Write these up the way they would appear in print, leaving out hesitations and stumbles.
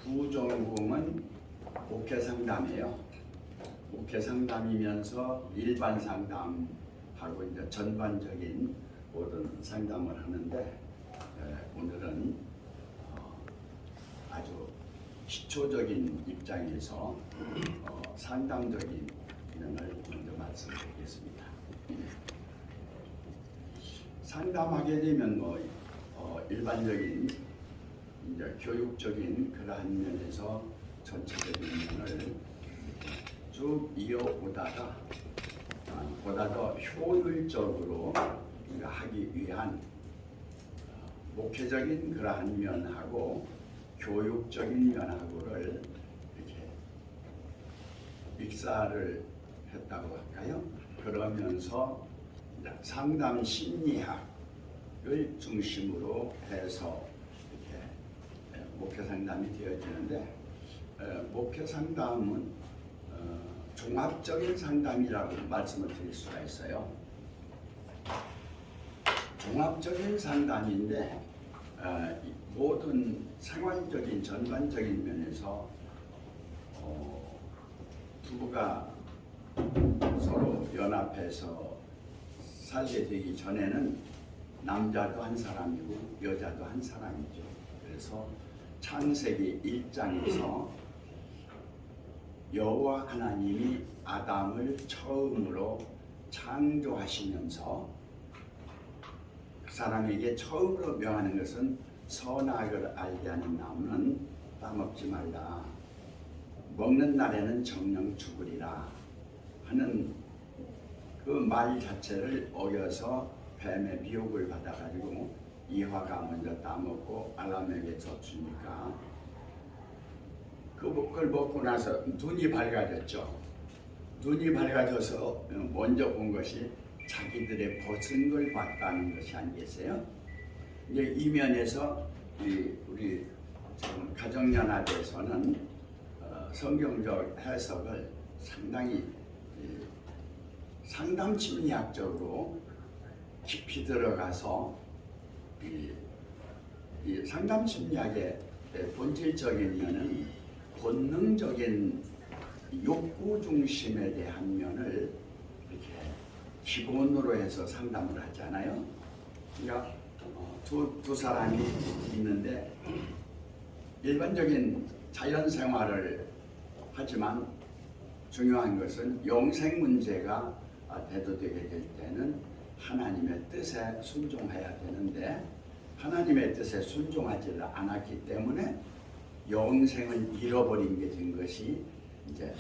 부전공은 목회 상담이에요. 목회 상담이면서 일반 상담하고 이제 전반적인 모든 상담을 하는데 오늘은 아주 기초적인 입장에서 상담적인 내용을 먼저 말씀드리겠습니다. 상담하게 되면 일반적인 이제 교육적인 그러한 면에서 전체적인 면을 쭉 이어오다가 보다 더 효율적으로 하기 위한 목회적인 그러한 면하고 교육적인 면하고를 이렇게 믹사를 했다고 할까요? 그러면서 상담 심리학을 중심으로 해서 이렇게 목회 상담이 되어지는데 목회 상담은 종합적인 상담이라고 말씀을 드릴 수가 있어요. 종합적인 상담인데 모든 생활적인 전반적인 면에서 부부가 서로 연합해서 살게 되기 전에는 남자도 한 사람이고 여자도 한 사람이죠. 그래서 창세기 1장에서 여호와 하나님이 아담을 처음으로 창조하시면서 그 사람에게 처음으로 명하는 것은 선악을 알게 하는 나무는 따먹지 말라. 먹는 날에는 정령 죽으리라 하는 그 말 자체를 어겨서 뱀의 미혹을 받아가지고 이화가 먼저 따먹고 아담에게 줬으니까 그걸 먹고 나서 눈이 밝아졌죠. 눈이 밝아져서 먼저 본 것이 자기들의 벗은 걸 봤다는 것이 아니겠어요? 이제 이 면에서 우리 가정연합에서는 성경적 해석을 상당히 상담 심리학적으로 깊이 들어가서 이 상담 심리학의 본질적인 면은 본능적인 욕구 중심에 대한 면을 이렇게 기본으로 해서 상담을 하잖아요. 그러니까 두 사람이 있는데 일반적인 자연 생활을 하지만 중요한 것은 영생 문제가 대두되게 될 때는 하나님의 뜻에 순종해야 되는데 하나님의 뜻에 순종하지 않았기 때문에 영생을 잃어버린 게 된 것이 이제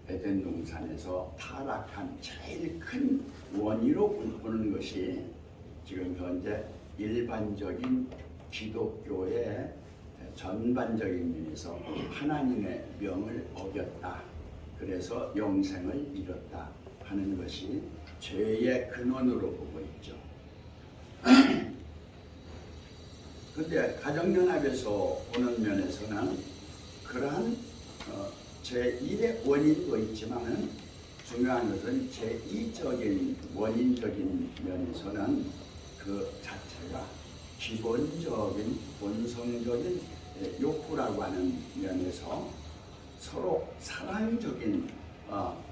에덴 동산에서 타락한 제일 큰 원인으로 보는 것이 지금 현재 일반적인 기독교의 전반적인 면에서 하나님의 명을 어겼다. 그래서 영생을 잃었다 하는 것이 죄의 근원으로 보고 있죠. 그런데 가정연합에서 보는 면에서는 그러한 제1의 원인도 있지만 중요한 것은 제2적인 원인적인 면에서는 그 자체가 기본적인 본성적인 욕구라고 하는 면에서 서로 사랑적인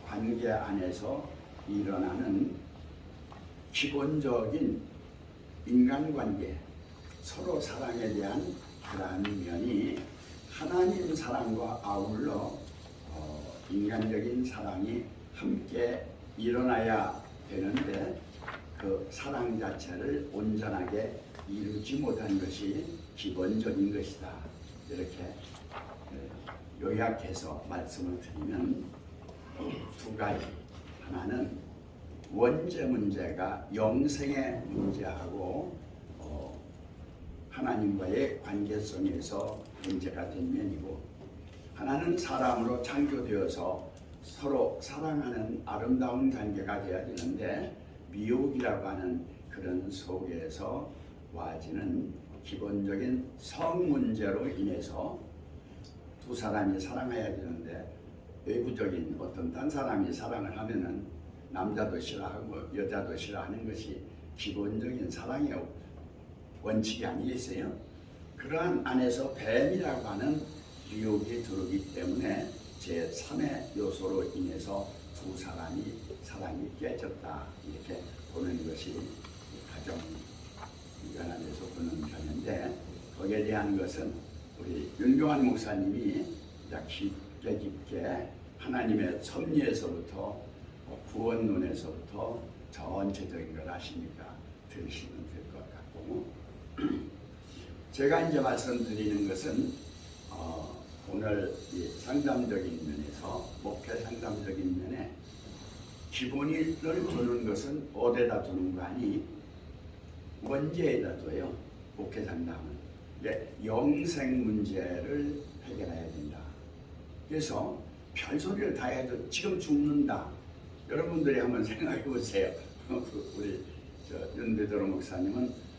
관계 안에서 일어나는 기본적인 인간관계, 서로 사랑에 대한 그러한 면이 하나님 사랑과 아울러 인간적인 사랑이 함께 일어나야 되는데 그 사랑 자체를 온전하게 이루지 못한 것이 기본적인 것이다. 이렇게 요약해서 말씀을 드리면 두 가지. 하나는 원죄 문제가 영생의 문제하고 하나님과의 관계성에서 문제가 된 면이고, 하나는 사람으로 창조되어서 서로 사랑하는 아름다운 관계가 되어야 되는데 미혹이라고 하는 그런 속에서 와지는 기본적인 성 문제로 인해서 두 사람이 사랑해야 되는데 외부적인 어떤 딴 사람이 사랑을 하면은 남자도 싫어하고 여자도 싫어하는 것이 기본적인 사랑의 원칙이 아니겠어요? 그러한 안에서 뱀이라고 하는 미혹이 들어오기 때문에 제3의 요소로 인해서 두 사람이 사랑이 깨졌다 이렇게 보는 것이 가정 연합에서 보는 편인데, 거기에 대한 것은 우리 윤경환 목사님이 깊게 하나님의 섭리에서부터 구원론에서부터 전체적인 걸 아시니까 들으시면 될 것 같고, 제가 이제 말씀드리는 것은 오늘 이 상담적인 면에서, 목회 상담적인 면에 기본을 두는 것은 어디다 두는 거 아니 원죄에다 둬요. 목회 상담은 영생 문제를 해결해야 된다. 그래서 별소리를 다 해도 지금 죽는다. 여러분들이 한번 생각해 보세요. 우리 윤대도로 목사님은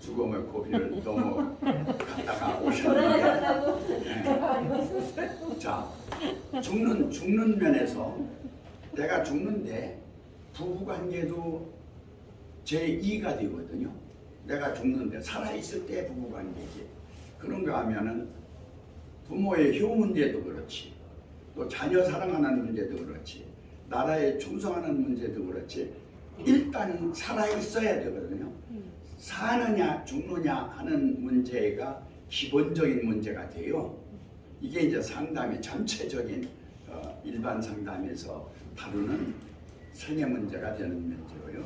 죽음의 고비를 넘어갔다가 오셨는데, 네. 자, 죽는 면에서 내가 죽는데 부부관계도 제2가 되거든요. 내가 죽는데 살아있을 때 부부관계지. 그런가 하면은 부모의 효 문제도 그렇지, 또 자녀 사랑하는 문제도 그렇지, 나라에 충성하는 문제도 그렇지, 일단은 살아있어야 되거든요. 사느냐 죽느냐 하는 문제가 기본적인 문제가 돼요. 이게 이제 상담의 전체적인 일반 상담에서 다루는 생애 문제가 되는 문제고요.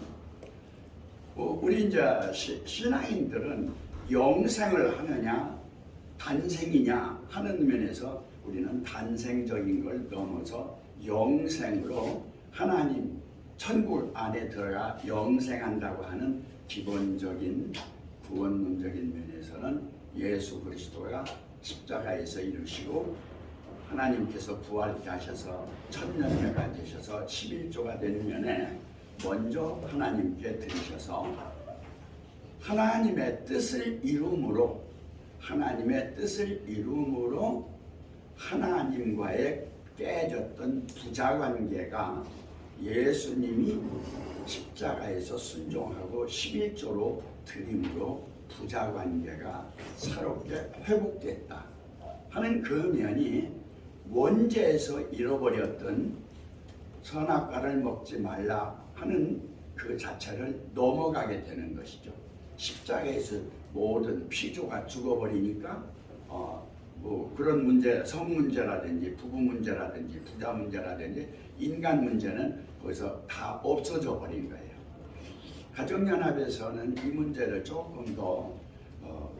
우리 이제 신앙인들은 영생을 하느냐 단생이냐 하는 면에서 우리는 단생적인 걸 넘어서 영생으로 하나님 천국 안에 들어가 영생한다고 하는 기본적인 구원론적인 면에서는 예수 그리스도가 십자가에서 이루시고 하나님께서 부활케 하셔서 천년회가 되셔서 11조가 된 면에 먼저 하나님께 드리셔서 하나님의 뜻을 이룸으로 하나님과의 깨졌던 부자관계가 예수님이 십자가에서 순종하고 11조로 드림으로 부자관계가 새롭게 회복됐다 하는 그 면이 원죄에서 잃어버렸던 선악과를 먹지 말라 하는 그 자체를 넘어가게 되는 것이죠. 십자가에서 모든 피조가 죽어버리니까 뭐 그런 문제, 성 문제라든지 부부 문제라든지 부자 문제라든지 인간 문제는 거기서 다 없어져 버린 거예요. 가정연합에서는 이 문제를 조금 더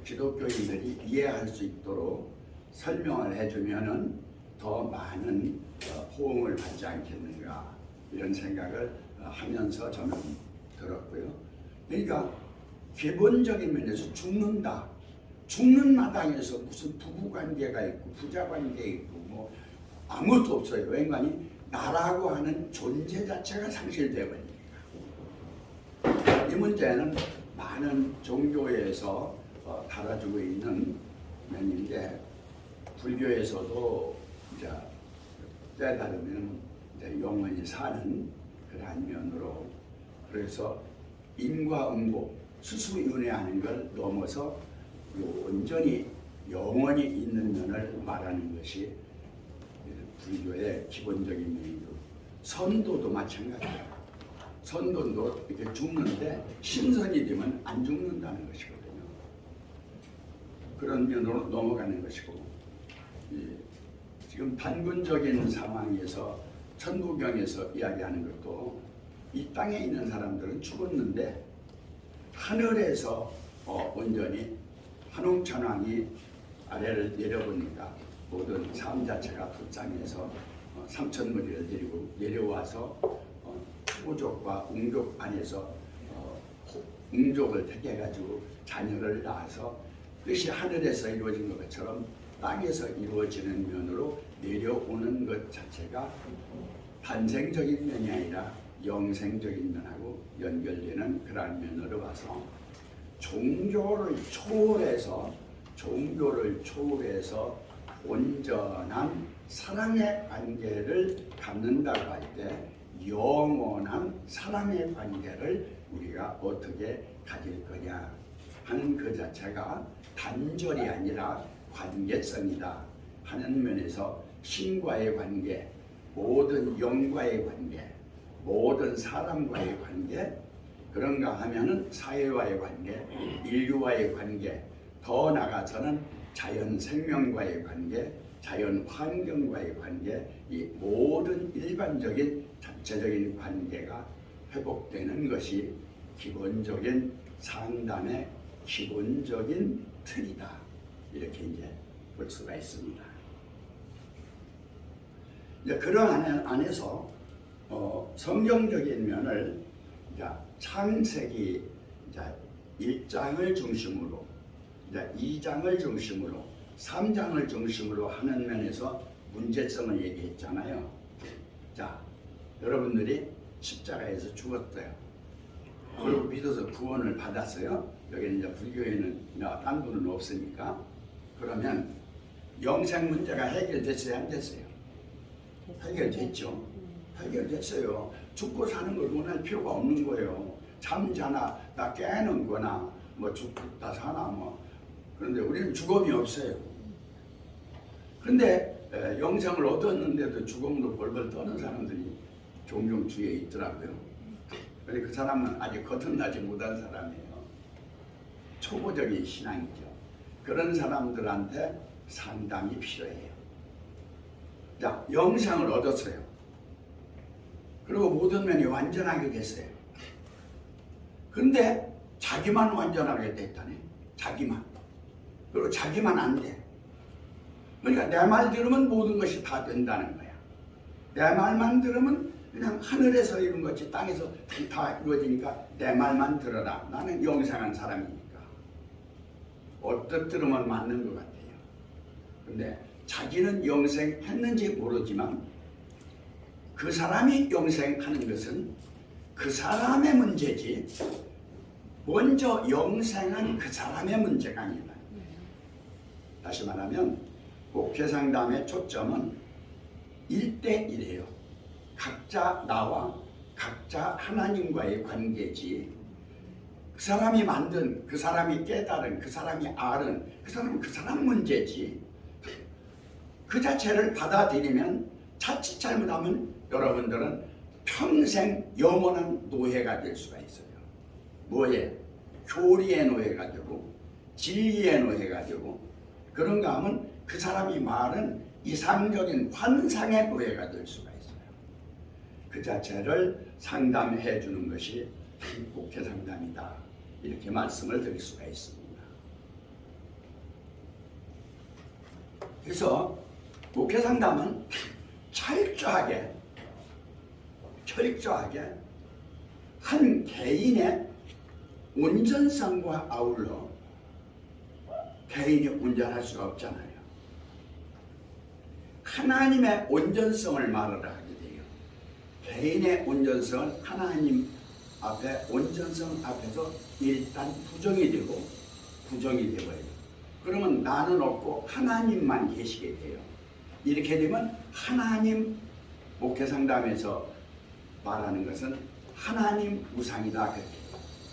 기독교인들이 이해할 수 있도록 설명을 해주면은 더 많은 호응을 받지 않겠는가 이런 생각을 하면서 저는 들었고요. 그러니까 기본적인 면에서 죽는다. 죽는 마당에서 무슨 부부관계가 있고 부자관계 있고 뭐 아무것도 없어요. 왜냐하면 나라고 하는 존재 자체가 상실되어 버리니까. 이 문제는 많은 종교에서 다뤄지고 있는 면인데, 불교에서도 이제 때다르면 이제 영원히 사는 그러한 면으로, 그래서 인과응보, 수수윤회하는 걸 넘어서 온전히 영원히 있는 면을 말하는 것이 불교의 기본적인 면이고, 선도도 마찬가지예요. 선도도 이렇게 죽는데 신선이 되면 안 죽는다는 것이거든요. 그런 면으로 넘어가는 것이고, 지금 단군적인 상황에서 천부경에서 이야기하는 것도 이 땅에 있는 사람들은 죽었는데 하늘에서 온전히 한웅천왕이 아래를 내려보니까 모든 삶 자체가 불쌍해서 삼천무리를 데리고 내려와서 호족과 웅족 안에서 웅족을 택해가지고 자녀를 낳아서 뜻이 하늘에서 이루어진 것처럼 땅에서 이루어지는 면으로 내려오는 것 자체가 단생적인 면이 아니라 영생적인 면하고 연결되는 그러한 면으로 봐서 종교를 초월해서 온전한 사랑의 관계를 갖는다고 할 때 영원한 사랑의 관계를 우리가 어떻게 가질 거냐 하는 그 자체가 단절이 아니라 관계성이다 하는 면에서 신과의 관계, 모든 영과의 관계, 모든 사람과의 관계, 그런가 하면은 사회와의 관계, 인류와의 관계, 더 나아가서는 자연 생명과의 관계, 자연 환경과의 관계, 이 모든 일반적인 전체적인 관계가 회복되는 것이 기본적인 상담의 기본적인 틀이다. 이렇게 이제 볼 수가 있습니다. 이제 그런 안에서 성경적인 면을 이제 창세기 이제 1장을 중심으로, 이제 2장을 중심으로, 3장을 중심으로 하는 면에서 문제점을 얘기했잖아요. 자, 여러분들이 십자가에서 죽었어요. 그리고 믿어서 구원을 받았어요. 여기는 이제 불교에는 딴 분은 없으니까. 그러면 영생 문제가 해결됐어요, 안 됐어요? 해결됐죠. 해결됐어요. 죽고 사는 걸 원할 필요가 없는 거예요. 잠자나 나 깨는 거나 뭐 죽다 사나 뭐. 그런데 우리는 죽음이 없어요. 근데 영생을 얻었는데도 죽음으로 벌벌 떠는 사람들이 종종 주위에 있더라고요. 그런데 그 사람은 아직 거듭나지 못한 사람이에요. 초보적인 신앙이죠. 그런 사람들한테 상담이 필요해요. 자, 영생을 얻었어요. 그리고 모든 면이 완전하게 됐어요. 그런데 자기만 완전하게 됐다네. 자기만. 그리고 자기만 안 돼. 그러니까 내 말 들으면 모든 것이 다 된다는 거야. 내 말만 들으면 그냥 하늘에서 이룬 것이 땅에서 다 이루어지니까 내 말만 들어라. 나는 영생한 사람이니까. 어떻게 들으면 맞는 것 같아요. 근데 자기는 영생했는지 모르지만 그 사람이 영생하는 것은 그 사람의 문제지 먼저 영생한 그 사람의 문제가 아니다. 다시 말하면 목회상담의 초점은 1대1이에요. 각자 나와 각자 하나님과의 관계지 그 사람이 만든, 그 사람이 깨달은, 그 사람이 알은 그 사람은 그 사람 문제지 그 자체를 받아들이면 자칫 잘못하면 여러분들은 평생 영원한 노예가 될 수가 있어요. 뭐에? 교리의 노예가 되고 진리의 노예가 되고 그런가 하면 그 사람이 말은 이상적인 환상의 노예가 될 수가 있어요. 그 자체를 상담해 주는 것이 목회 상담이다. 이렇게 말씀을 드릴 수가 있습니다. 그래서 목회 상담은 철저하게 한 개인의 온전성과 아울러 개인이 온전할 수가 없잖아요. 하나님의 온전성을 말하라 하게 돼요. 개인의 온전성은 하나님 앞에 온전성 앞에서 일단 부정이 되고 부정이 되어요. 그러면 나는 없고 하나님만 계시게 돼요. 이렇게 되면 하나님 목회 상담에서 말하는 것은 하나님 우상이다.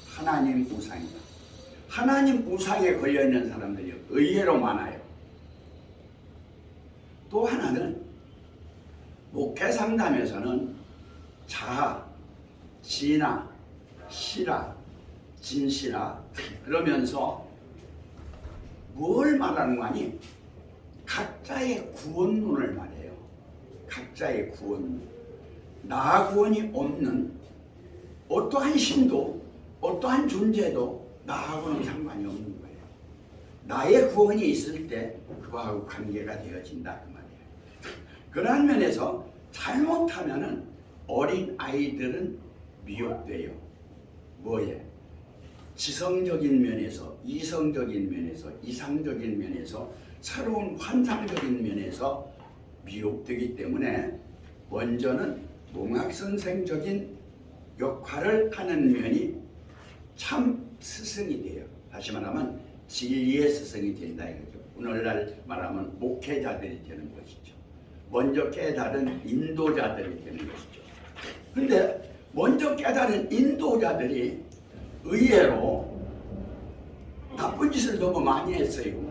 하나님 우상이다. 하나님 우상에 걸려있는 사람들이 의외로 많아요. 또 하나는 목회 상담에서는 자아, 진아, 실아, 진실아 그러면서 뭘 말하는 거니? 각자의 구원론을 말해요. 각자의 구원론. 나 구원이 없는 어떠한 신도 어떠한 존재도 나하고는 상관이 없는 거예요. 나의 구원이 있을 때 그거하고 관계가 되어진다 그 말이에요. 그러한 면에서 잘못하면은 어린 아이들은 미혹돼요. 뭐에? 지성적인 면에서, 이성적인 면에서, 이상적인 면에서, 새로운 환상적인 면에서 미혹되기 때문에 먼저는 몽학선생적인 역할을 하는 면이 참 스승이 돼요. 다시 말하면 진리의 스승이 된다 이거죠. 오늘날 말하면 목회자들이 되는 것이죠. 먼저 깨달은 인도자들이 되는 것이죠. 그런데 먼저 깨달은 인도자들이 의외로 나쁜 짓을 너무 많이 했어요.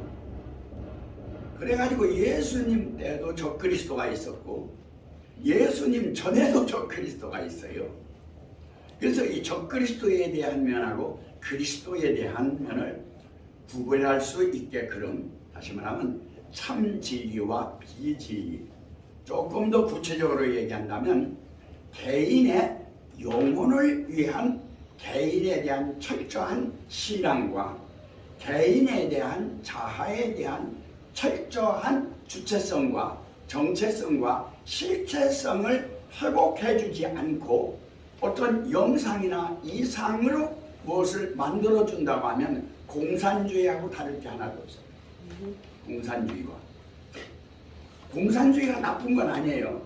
그래가지고 예수님 때도 적그리스도가 있었고 예수님 전에도 적그리스도가 있어요. 그래서 이 적그리스도에 대한 면하고 그리스도에 대한 면을 구별할 수 있게끔 다시 말하면 참 진리와 비진리, 조금 더 구체적으로 얘기한다면 개인의 영혼을 위한 개인에 대한 철저한 신앙과 개인에 대한 자아에 대한 철저한 주체성과 정체성과 실체성을 회복해주지 않고 어떤 영상이나 이상으로 무엇을 만들어준다고 하면 공산주의하고 다를 게 하나도 없어요. 공산주의가 나쁜 건 아니에요.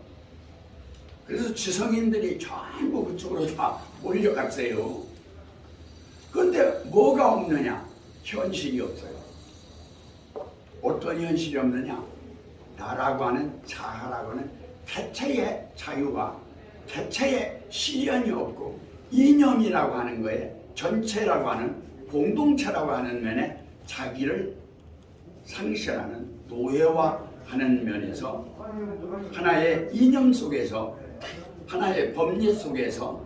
그래서 지성인들이 전부 그쪽으로 다 몰려갔어요. 그런데 뭐가 없느냐? 현실이 없어요. 어떤 현실이 없느냐? 나라고 하는 자아라고 하는 개체의 자유와 개체의 실현이 없고 이념이라고 하는 거에 전체라고 하는 공동체라고 하는 면에 자기를 상실하는 노예화하는 면에서 하나의 이념 속에서 하나의 법리 속에서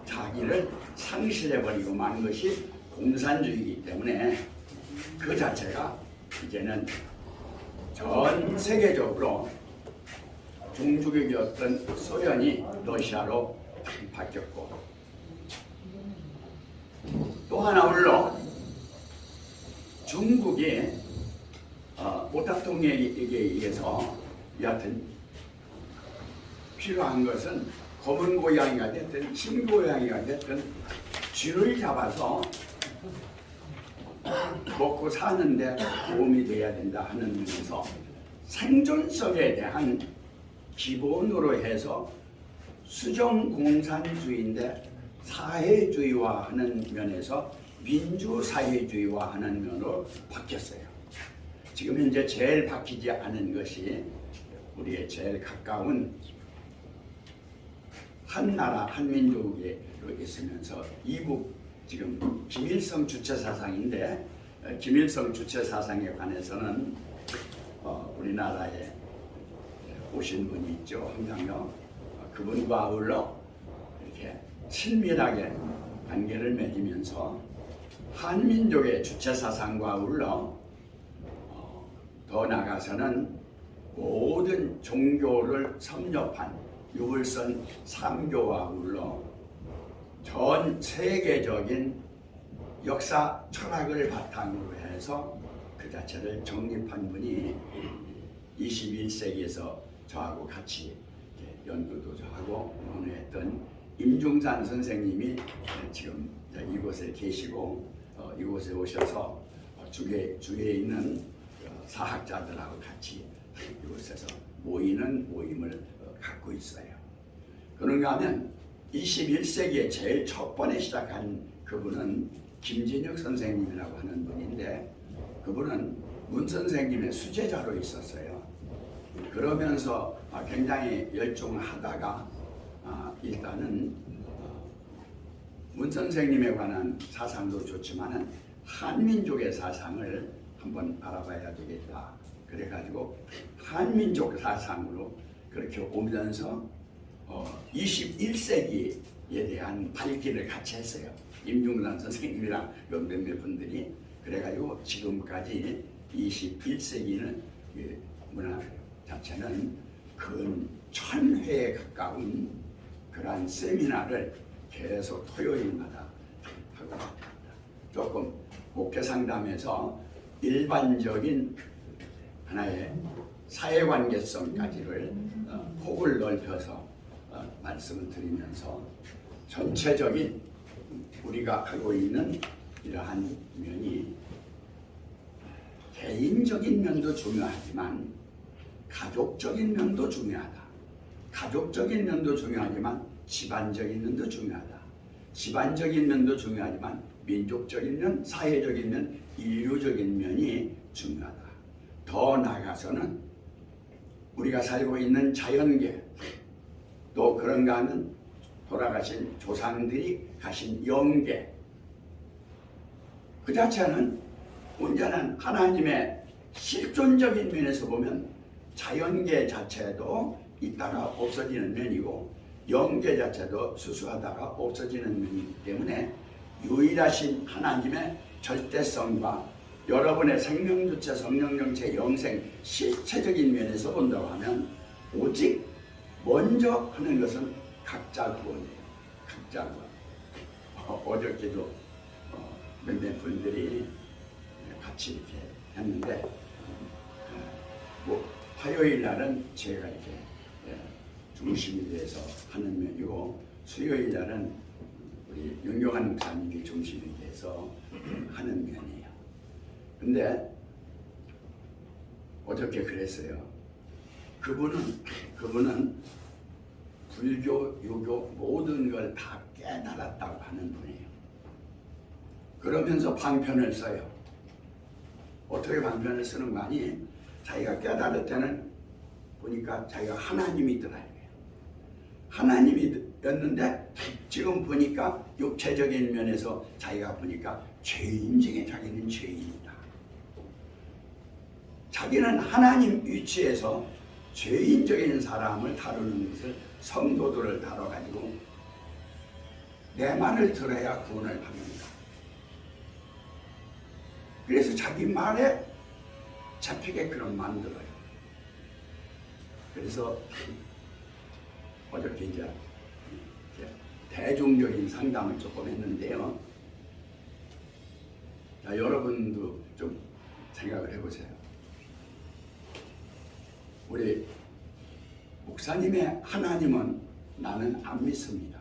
자기를 상실해버리고 만 것이 공산주의이기 때문에 그 자체가 이제는 전 세계적으로 종주국이었던 소련이 러시아로 바뀌었고 또 하나 물론 중국이 오탁통에게 의해서 여하튼 필요한 것은 검은 고양이가 됐든 흰 고양이가 됐든 쥐를 잡아서 먹고 사는데 도움이 돼야 된다 하는 면에서 생존성에 대한 기본으로 해서 수정공산주의인데 사회주의화 하는 면에서 민주사회주의화 하는 면으로 바뀌었어요. 지금 현재 제일 바뀌지 않은 것이 우리의 제일 가까운 한나라 한민족으로 있으면서 이북 지금 김일성 주체사상인데 김일성 주체사상에 관해서는 우리나라에 오신 분이 있죠. 한강요. 그분과 아울러 이렇게 친밀하게 관계를 맺으면서 한민족의 주체사상과 아울러 더 나아가서는 모든 종교를 섭렵한 유불선 3교와 아울러 전 세계적인 역사 철학을 바탕으로 해서 그 자체를 정립한 분이 21세기에서 저하고 같이 연구도 하고 논의했던 임중산 선생님이 지금 이곳에 계시고 이곳에 오셔서 주위에 있는 사학자들하고 같이 이곳에서 모임을 갖고 있어요. 그런가 하면 21세기에 제일 첫 번에 시작한 그분은 김진혁 선생님이라고 하는 분인데 그분은 문 선생님의 수제자로 있었어요. 그러면서 굉장히 열중하다가 일단은 문 선생님에 관한 사상도 좋지만은 한민족의 사상을 한번 알아봐야 되겠다. 그래가지고 한민족 사상으로 그렇게 오면서 21세기에 대한 발길을 같이 했어요. 임중산 선생님이랑 몇몇 분들이. 그래가지고 지금까지 21세기는 문화 자체는 근 1000회에 가까운 그러한 세미나를 계속 토요일마다 하고 조금 목회 상담에서 일반적인 하나의 사회관계성까지를 폭을 넓혀서 말씀을 드리면서 전체적인 우리가 하고 있는 이러한 면이 개인적인 면도 중요하지만 가족적인 면도 중요하다. 가족적인 면도 중요하지만 집안적인 면도 중요하다. 집안적인 면도 중요하지만 민족적인 면, 사회적인 면, 인류적인 면이 중요하다. 더 나아가서는 우리가 살고 있는 자연계 또 그런가 하면 돌아가신 조상들이 가신 영계 그 자체는 온전한 하나님의 실존적인 면에서 보면 자연계 자체도 있다가 없어지는 면이고 영계 자체도 수수하다가 없어지는 면이기 때문에 유일하신 하나님의 절대성과 여러분의 생명주체, 성령정체, 영생, 실체적인 면에서 본다고 하면 오직 먼저 하는 것은 각자 구원이에요. 각자 구원. 어저께도 몇몇 분들이 같이 이렇게 했는데 뭐 화요일 날은 제가 이렇게 중심이 돼서 하는 면이고 수요일 날은 우리 윤경환 목사님이 중심이 돼서 하는 면이에요. 근데 어저께 그랬어요. 그분은 불교, 유교 모든 걸 다 깨달았다고 하는 분이에요. 그러면서 방편을 써요. 어떻게 방편을 쓰는 거 아니? 자기가 깨달을 때는 보니까 자기가 하나님이더라. 하나님이었는데 지금 보니까 육체적인 면에서 자기가 보니까 죄인 중에 자기는 죄인이다. 자기는 하나님 위치에서 죄인적인 사람을 다루는 것을 성도들을 다뤄가지고 내 말을 들어야 구원을 받는다. 그래서 자기 말에 잡히게끔 만들어요. 그래서 어저께 이제 대중적인 상담을 조금 했는데요. 자, 여러분도 좀 생각을 해보세요. 우리 목사님의 하나님은 나는 안 믿습니다.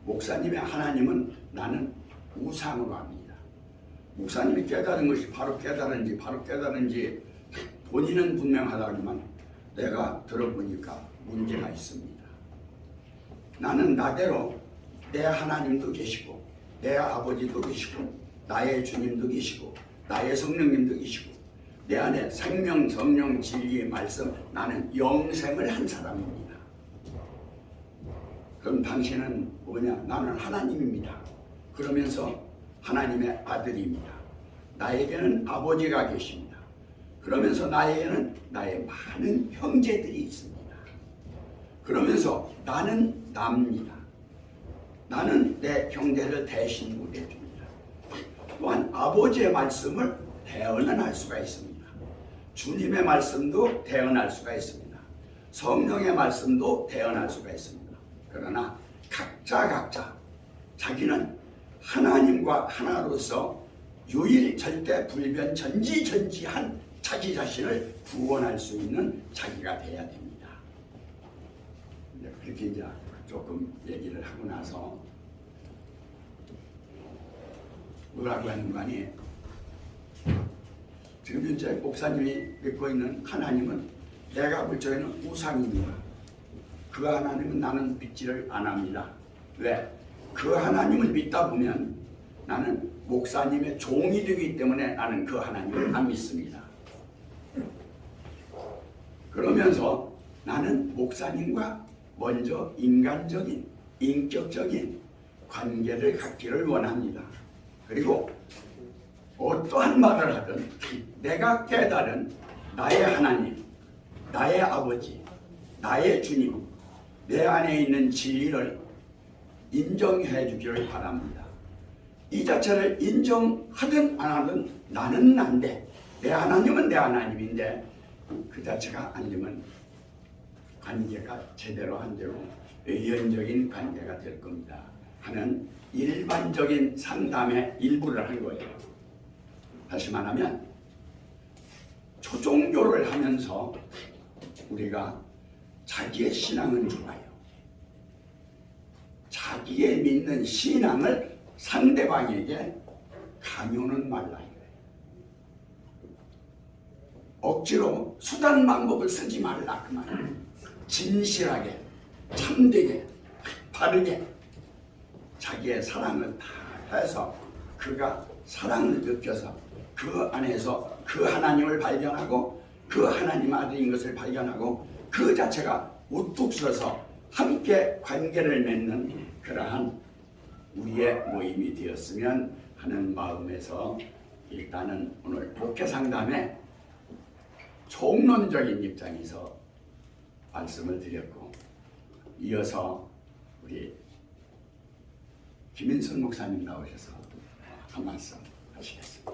목사님의 하나님은 나는 우상으로 합니다. 목사님이 깨달은 것이 바로 깨달은지 본인은 분명하다지만 내가 들어보니까 문제가 있습니다. 나는 나대로 내 하나님도 계시고 내 아버지도 계시고 나의 주님도 계시고 나의 성령님도 계시고 내 안에 생명, 성령, 진리의 말씀, 나는 영생을 한 사람입니다. 그럼 당신은 뭐냐? 나는 하나님입니다. 그러면서 하나님의 아들입니다. 나에게는 아버지가 계십니다. 그러면서 나에게는 나의 많은 형제들이 있습니다. 그러면서 나는 납니다. 나는 내 형제를 대신 우대해줍니다. 또한 아버지의 말씀을 대언할 수가 있습니다. 주님의 말씀도 대언할 수가 있습니다. 성령의 말씀도 대언할 수가 있습니다. 그러나 각자 자기는 하나님과 하나로서 유일 절대 불변 전지전지한 자기 자신을 구원할 수 있는 자기가 돼야 됩니다. 그렇게 이제 조금 얘기를 하고 나서 뭐라고 하는 거 아니에요? 지금 현재 목사님이 믿고 있는 하나님은 내가 볼 적에는 우상입니다. 그 하나님은 나는 믿지를 안 합니다. 왜? 그 하나님을 믿다 보면 나는 목사님의 종이 되기 때문에 나는 그 하나님을 안 믿습니다. 그러면서 나는 목사님과 먼저 인간적인, 인격적인 관계를 갖기를 원합니다. 그리고 어떠한 말을 하든 내가 깨달은 나의 하나님, 나의 아버지, 나의 주님, 내 안에 있는 진리를 인정해 주기를 바랍니다. 이 자체를 인정하든 안 하든 나는 난데 내 하나님은 내 하나님인데 그 자체가 안 되면 관계가 제대로 안 되고 의연적인 관계가 될 겁니다 하는 일반적인 상담의 일부를 한 거예요. 다시 말하면 초종교를 하면서 우리가 자기의 신앙은 좋아요. 자기의 믿는 신앙을 상대방에게 강요는 말라 이거예요. 억지로 수단 방법을 쓰지 말라 그 말이에요. 진실하게, 참되게, 바르게 자기의 사랑을 다 해서 그가 사랑을 느껴서 그 안에서 그 하나님을 발견하고 그 하나님 아들인 것을 발견하고 그 자체가 우뚝 서서 함께 관계를 맺는 그러한 우리의 모임이 되었으면 하는 마음에서 일단은 오늘 목회 상담에 총론적인 입장에서 말씀을 드렸고, 이어서 우리 김인선 목사님 나오셔서 한 말씀 하시겠습니다.